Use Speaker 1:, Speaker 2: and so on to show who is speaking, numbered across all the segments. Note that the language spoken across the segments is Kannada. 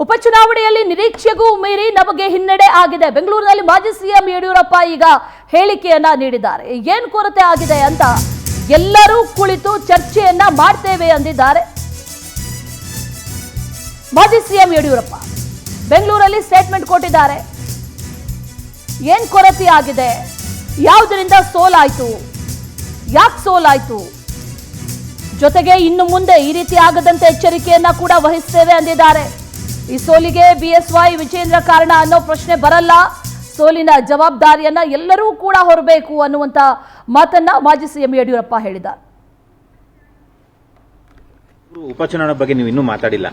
Speaker 1: ಉಪಚುನಾವಣೆಯಲ್ಲಿ ನಿರೀಕ್ಷೆಗೂ ಮೀರಿ ನಮಗೆ ಹಿನ್ನಡೆ ಆಗಿದೆ. ಬೆಂಗಳೂರಿನಲ್ಲಿ ಮಾಜಿ ಸಿಎಂ ಯಡಿಯೂರಪ್ಪ ಈಗ ಹೇಳಿಕೆಯನ್ನ ನೀಡಿದ್ದಾರೆ. ಏನು ಕೊರತೆ ಆಗಿದೆ ಅಂತ ಎಲ್ಲರೂ ಕುಳಿತು ಚರ್ಚೆಯನ್ನ ಮಾಡ್ತೇವೆ ಅಂದಿದ್ದಾರೆ ಮಾಜಿ ಸಿಎಂ ಯಡಿಯೂರಪ್ಪ. ಬೆಂಗಳೂರಲ್ಲಿ ಸ್ಟೇಟ್ಮೆಂಟ್ ಕೊಟ್ಟಿದ್ದಾರೆ. ಏನು ಕೊರತೆ ಆಗಿದೆ, ಯಾವುದರಿಂದ ಸೋಲಾಯಿತು, ಯಾಕೆ ಸೋಲಾಯಿತು, ಜೊತೆಗೆ ಇನ್ನು ಮುಂದೆ ಈ ರೀತಿ ಆಗದಂತೆ ಎಚ್ಚರಿಕೆಯನ್ನ ಕೂಡ ವಹಿಸ್ತೇವೆ ಅಂದಿದ್ದಾರೆ. ಈ ಸೋಲಿಗೆ ಬಿಎಸ್ವೈ ವಿಜೇಂದ್ರ ಕಾರಣ ಅನ್ನೋ ಪ್ರಶ್ನೆ ಬರಲ್ಲ. ಸೋಲಿನ ಜವಾಬ್ದಾರಿಯನ್ನ ಎಲ್ಲರೂ ಕೂಡ ಹೊರಬೇಕು ಅನ್ನುವಂತ ಮಾತನ್ನ ಮಾಜಿ ಸಿಎಂ ಯಡಿಯೂರಪ್ಪ ಹೇಳಿದ್ದಾರೆ.
Speaker 2: ಉಪಚುನಾವಣೆ ಬಗ್ಗೆ ನೀವು ಇನ್ನೂ ಮಾತಾಡಿಲ್ಲ.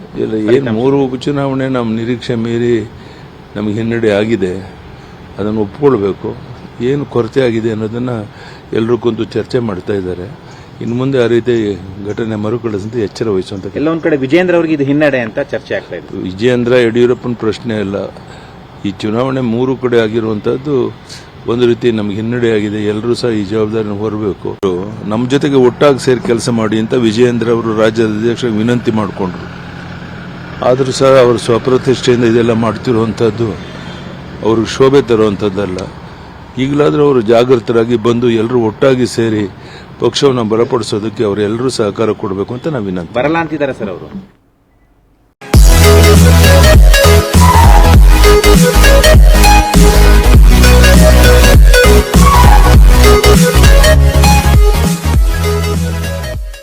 Speaker 3: ಏನು 3 ಉಪಚುನಾವಣೆ ನಮ್ಮ ನಿರೀಕ್ಷೆ ಮೀರಿ ನಮಗೆ ಹಿನ್ನಡೆ ಆಗಿದೆ, ಅದನ್ನು ಒಪ್ಕೊಳ್ಬೇಕು. ಏನು ಕೊರತೆ ಆಗಿದೆ ಅನ್ನೋದನ್ನ ಎಲ್ಲರೂ ಕುಂತು ಚರ್ಚೆ ಮಾಡ್ತಾ ಇದ್ದಾರೆ. ಇನ್ನು ಮುಂದೆ ಆ ರೀತಿ ಘಟನೆ ಮರುಕಳಿಸಂತೆ ಎಚ್ಚರ ವಹಿಸುವಂತ.
Speaker 2: ಎಲ್ಲೊಂದ್ ಕಡೆ ವಿಜೇಂದ್ರ ಅವರಿಗೆ ಇದು ಹಿನ್ನಡೆ ಅಂತ ಚರ್ಚೆ ಆಗ್ತಾ ಇದೆ.
Speaker 3: ವಿಜೇಂದ್ರ ಯಡಿಯೂರಪ್ಪನ ಪ್ರಶ್ನೆ ಇಲ್ಲ. ಈ ಚುನಾವಣೆ 3 ಕಡೆ ಆಗಿರುವಂತದ್ದು ಒಂದು ರೀತಿ ನಮ್ಗೆ ಹಿನ್ನಡೆ ಆಗಿದೆ. ಎಲ್ಲರೂ ಸಹ ಈ ಜವಾಬ್ದಾರಿನ ಹೊರಬೇಕು. ನಮ್ಮ ಜೊತೆಗೆ ಒಟ್ಟಾಗಿ ಸೇರಿ ಕೆಲಸ ಮಾಡಿ ಅಂತ ವಿಜೇಂದ್ರ ಅವರು ರಾಜ್ಯದ ಅಧ್ಯಕ್ಷರಿಗೆ ವಿನಂತಿ ಮಾಡಿಕೊಂಡ್ರು. ಆದರೂ ಸಹ ಅವರು ಸ್ವಪ್ರತಿಷ್ಠೆಯಿಂದ ಇದೆಲ್ಲ ಮಾಡ್ತಿರುವಂತದ್ದು ಅವ್ರಿಗೆ ಶೋಭೆ ತರುವಂತದ್ದಲ್ಲ. ಈಗಲಾದರೂ ಅವರು ಜಾಗೃತರಾಗಿ ಬಂದು ಎಲ್ಲರೂ ಒಟ್ಟಾಗಿ ಸೇರಿ ಪಕ್ಷವನ್ನು ಬಲಪಡಿಸೋದಕ್ಕೆ ಅವರೆಲ್ಲರೂ ಸಹಕಾರ ಕೊಡಬೇಕು ಅಂತ ನಾವು ವಿನಂತಿ.
Speaker 2: ಬರಲ್ಲ ಅಂತಿದ್ದಾರೆ ಸರ್ ಅವರು.